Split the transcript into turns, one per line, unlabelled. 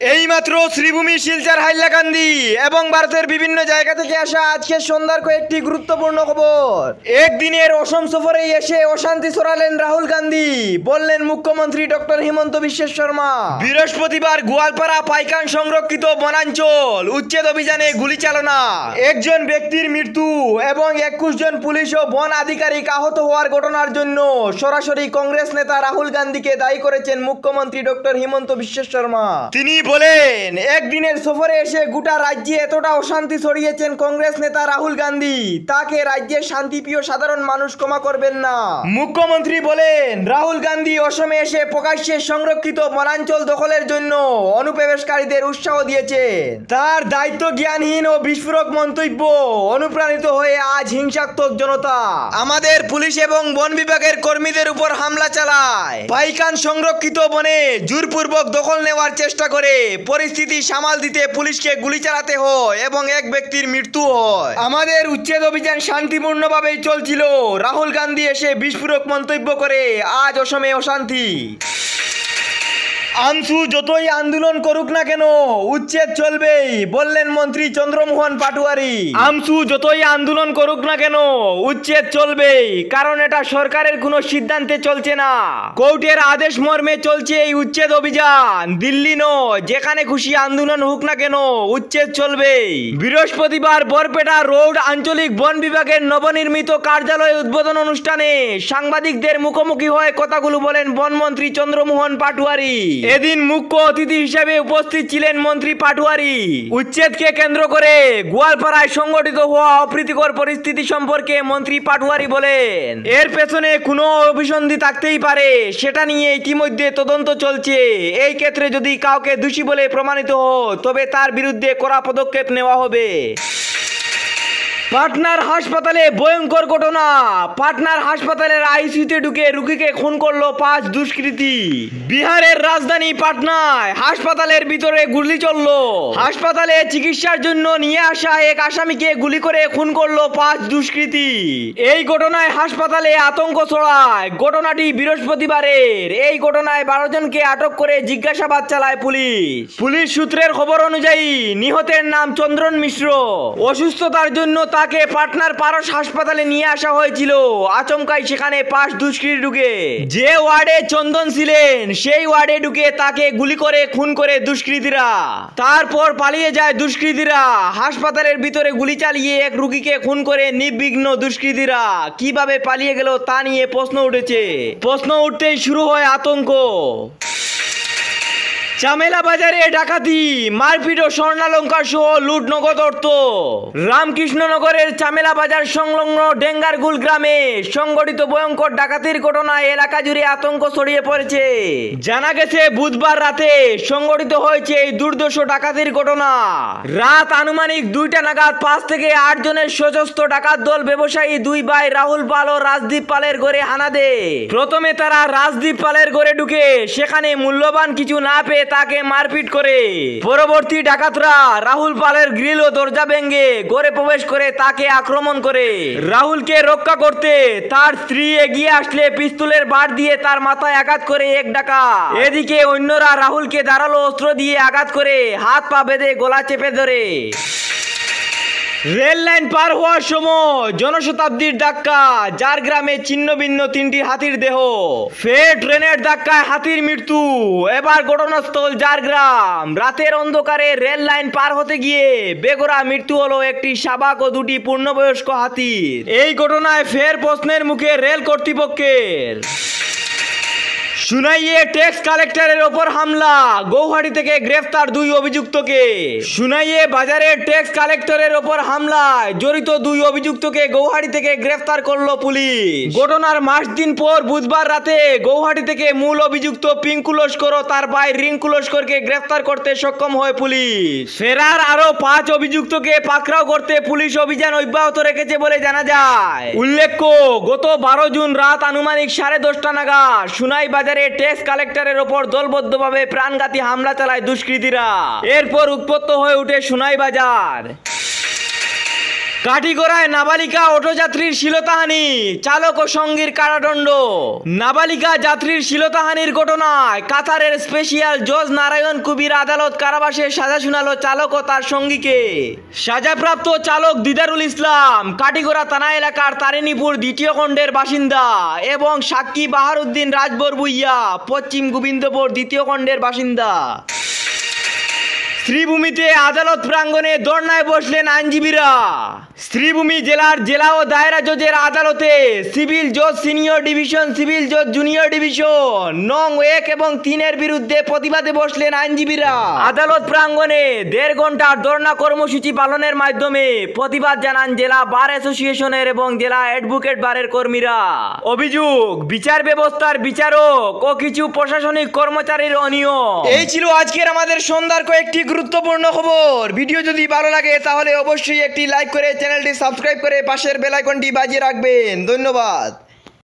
এইমাত্র শ্রীভূমি শিলচর হাইলাকান্দি এবং ভারতের বিভিন্ন জায়গা থেকে আসা আজকে সন্ধ্যার কয়েকটি গুরুত্বপূর্ণ খবর। একদিনের অসম সফরে এসে অশান্তি ছড়ালেন রাহুল গান্ধী, বললেন মুখ্যমন্ত্রী ডক্টর হিমন্ত বিশ্ব শর্মা। বৃহস্পতিবার গোয়ালপাড়া পাইকান সংরক্ষিত বনাঞ্চল উচ্ছেদ অভিযানে গুলি চালনা, একজন ব্যক্তির মৃত্যু এবং 21 জন পুলিশ ও বন আধিকারিক আহত হওয়ার ঘটনার জন্য সরাসরি কংগ্রেস নেতা রাহুল গান্ধীকে দায়ী করেছেন মুখ্যমন্ত্রী ডক্টর হিমন্ত বিশ্ব শর্মা। তিনি বলেন, একদিনের সফরে এসে গোটা রাজ্যে এতটা অশান্তি ছড়িয়েছেন কংগ্রেস নেতা রাহুল গান্ধী, তাকে রাজ্যের শান্তিপ্রিয় সাধারণ মানুষ ক্ষমা করবেন না। মুখ্যমন্ত্রী বলেন, রাহুল গান্ধী অসমে এসে প্রকাশ্যে সংরক্ষিত বনাঞ্চল দখলের জন্য অনুপ্রবেশকারীদের উৎসাহ দিয়েছেন। তার দায়িত্ব জ্ঞানহীন ও বিস্ফোরক মন্তব্য অনুপ্রাণিত হয়ে আজ হিংসাত্মক জনতা আমাদের পুলিশ এবং বন বিভাগের কর্মীদের উপর হামলা চালায়। পাইকান সংরক্ষিত বনে জোরপূর্বক দখল নেওয়ার চেষ্টা করে পরিস্থিতি সামাল দিতে পুলিশকে গুলি চালাতে হয় এবং এক ব্যক্তির মৃত্যু হয়। আমাদের উচ্ছেদ অভিযান শান্তিপূর্ণভাবেই চলছিল। রাহুল গান্ধী এসে বিস্ফোরক মন্তব্য করে আজ অসমে অশান্তি। আমসু যতই আন্দোলন করুক না কেন উচ্ছেদ চলবেই, বললেন মন্ত্রী চন্দ্রমোহন পাটোয়ারি। আমসু যতই আন্দোলন করুক না কেন উচ্ছেদ চলবেই, কারণ এটা সরকারের কোনো সিদ্ধান্তে চলছে না, কোর্টের আদেশ মর্মে চলছে এই উচ্ছেদ অভিযান। দিল্লি নয়, যেখানে খুশি আন্দোলন হোক না কেন উচ্ছেদ চলবেই। বৃহস্পতিবার বরপেটা রোড আঞ্চলিক বন বিভাগের নবনির্মিত কার্যালয় উদ্বোধন অনুষ্ঠানে সাংবাদিকদের মুখোমুখি হয়ে কথাগুলো বলেন বনমন্ত্রী চন্দ্রমোহন পাটোয়ারি। এদিন মুখ্য অতিথি হিসেবে উপস্থিত ছিলেন মন্ত্রী পাটোয়ারি। উচ্ছেদকে কেন্দ্র করে গোয়ালপাড়ায় সংগঠিত হওয়া অপ্রীতিকর পরিস্থিতি সম্পর্কে মন্ত্রী পাটোয়ারি বলেন, এর পেছনে কোনো অভিসন্ধি থাকতেই পারে, সেটা নিয়ে ইতিমধ্যে তদন্ত চলছে। এই ক্ষেত্রে যদি কাউকে দোষী বলে প্রমাণিত হয় তবে তার বিরুদ্ধে কড়া পদক্ষেপ নেওয়া হবে। পাটনার হাসপাতালে ভয়ঙ্কর ঘটনা। পাটনার হাসপাতালের আইসিইউতে ঢুকে রোগীকে খুন করলো 5 দুষ্কৃতী। বিহারের রাজধানী পাটনায় হাসপাতালের ভিতরে গুলি চললো। হাসপাতালে চিকিৎসার জন্য নিয়ে আসা এক আসামিকে গুলি করে খুন করলো 5 দুষ্কৃতী। এই ঘটনায় হাসপাতালে আতঙ্ক ছড়ায়। ঘটনাটি বৃহস্পতিবারের। এই ঘটনায় 12 জনকে আটক করে জিজ্ঞাসাবাদ চালায় পুলিশ। পুলিশ সূত্রের খবর অনুযায়ী নিহতের নাম চন্দ্রন মিশ্র। অসুস্থতার জন্য তাকে পাটনার পারস হাসপাতালে নিয়ে আসা হয়েছিল। আচমকাই সেখানে 5 দুষ্কৃতী ঢুকে যে ওয়ার্ডে চন্দন ছিলেন সেই ওয়ার্ডে ঢুকে তাকে গুলি করে খুন করে দুষ্কৃতীরা। তারপর পালিয়ে যায় দুষ্কৃতীরা। হাসপাতালের ভিতরে গুলি চালিয়ে এক রোগীকে খুন করে নির্বিঘ্ন দুষ্কৃতীরা কিভাবে পালিয়ে গেল তা নিয়ে প্রশ্ন উঠেছে। প্রশ্ন উঠতেই শুরু হয় আতঙ্ক। চামেলা বাজারে ডাকাতি, মারপিট ও স্বর্ণালঙ্কার সহ লুট, নগদ অর্থ। রামকৃষ্ণনগরের চামেলা বাজার সংলগ্ন ডেঙ্গারগুল গ্রামে সংগঠিত ভয়ঙ্কর ডাকাতির ঘটনায় এলাকা জুড়ে আতঙ্ক ছড়িয়ে পড়েছে। জানা গেছে বুধবার রাতে সংগঠিত হয়েছে এই দুর্ধর্ষ ডাকাতির ঘটনা। রাত আনুমানিক 2টা নাগাদ 5 থেকে 8 জনের সশস্ত্র ডাকাত দল ব্যবসায়ী 2 ভাই রাহুল পাল ও রাজদীপ পালের ঘরে হানা দেয়। প্রথমে তারা রাজদীপ পালের ঘরে ঢুকে সেখানে মূল্যবান কিছু না পেয়ে তাকে মারপিট করে। পরবর্তী ডাকাতরা রাহুল পালের গ্রিল ও দরজা ভেঙে ঘরে প্রবেশ করে তাকে আক্রমণ করে। রাহুলকে রক্ষা করতে তার স্ত্রী এগিয়ে আসলে পিস্তলের বাট দিয়ে তার মাথায় আঘাত করে এক ডাকাত। এদিকে অন্যরা রাহুলকে ধারালো অস্ত্র দিয়ে আঘাত করে হাত পা বেঁধে গলা চেপে ধরে। রেল লাইন পার হওয়ার সময় জনশতাব্দীর ধাক্কা, যার গ্রামে ছিন্ন ভিন্ন 3টি হাতির দেহ। ফের ট্রেনের ধাক্কায় হাতির মৃত্যু। এবার ঘটনাস্থল ঝাড়গ্রাম। রাতের অন্ধকারে রেল লাইন পার হতে গিয়ে বেঘোরা মৃত্যু হলো একটি শাবক ও 2টি পূর্ণবয়স্ক হাতির। এই ঘটনায় ফের প্রশ্নের মুখে রেল কর্তৃপক্ষের। সুনাইয়ে ট্যাক্স কালেক্টরের ওপর হামলা, গৌহাটি থেকে গ্রেফতার 2 অভিযুক্তকে। সুনাইয়ে বাজারের ট্যাক্স কালেক্টরের ওপর হামলায় জড়িত 2 অভিযুক্তকে গৌহাটি থেকে গ্রেফতার করলো পুলিশ। ঘটনার মাস দিন পর বুধবার রাতে গৌহাটি থেকে মূল অভিযুক্ত পিঙ্কু লস্কর ও তার ভাই রিঙ্কু লস্করকে গ্রেফতার করতে সক্ষম হয় পুলিশ। ফেরার আরো 5 অভিযুক্তকে পাকড়াও করতে পুলিশ অভিযান অব্যাহত রেখেছে বলে জানা যায়। উল্লেখ্য, গত 12 জুন রাত আনুমানিক 10:30টা নাগাদ সুনাই বাজারে ট্যাক্স কালেক্টরের ওপর দলবদ্ধভাবে প্রাণঘাতী হামলা চালায় দুষ্কৃতীরা। এরপর উত্তপ্ত হয়ে ওঠে সুনাই বাজার। কাটিগড়ায় নাবালিকা অটোযাত্রীর শ্লীলতাহানি, চালক ও সঙ্গীর কারাদণ্ড। নাবালিকা যাত্রীর শ্লীলতাহানির ঘটনায় কাতারের স্পেশাল জজ নারায়ণ কুবির আদালত কারাবাসে সাজা শুনালো চালক ও তার সঙ্গীকে। সাজাপ্রাপ্ত চালক দিদারুল ইসলাম কাটিগড়া থানা এলাকার তারিণীপুর দ্বিতীয় খণ্ডের বাসিন্দা এবং সাক্ষী বাহারুদ্দিন রাজবর ভুইয়া পশ্চিম গোবিন্দপুর দ্বিতীয় খণ্ডের বাসিন্দা। শ্রীভূমিতে আদালত প্রাঙ্গণে ধর্নায় বসলেন আইনজীবীরা। শ্রীভূমি জেলার জেলা ও দায়রা জজের আদালতে সিভিল জজ সিনিয়র ডিভিশন, সিভিল জজ জুনিয়র ডিভিশন নং 1 এবং 3 এর বিরুদ্ধে প্রতিবাদে বসলেন আইনজীবীরা। আদালত প্রাঙ্গণে 1.5 ঘন্টার ধর্না কর্মসূচি পালনের মাধ্যমে প্রতিবাদ জানান জেলা বার অ্যাসোসিয়েশনের এবং জেলা অ্যাডভোকেট বারের কর্মীরা। অভিযোগ, বিচার ব্যবস্থার বিচারক ও কিছু প্রশাসনিক কর্মচারীর অনিয়ম। এই ছিল আজকের আমাদের সন্ধ্যার কয়েকটি গুরুত্বপূর্ণ খবর। ভিডিও যদি ভালো লাগে তাহলে অবশ্যই একটি লাইক করে চ্যানেলটি সাবস্ক্রাইব করে পাশের বেল আইকনটি বাজিয়ে রাখবেন। ধন্যবাদ।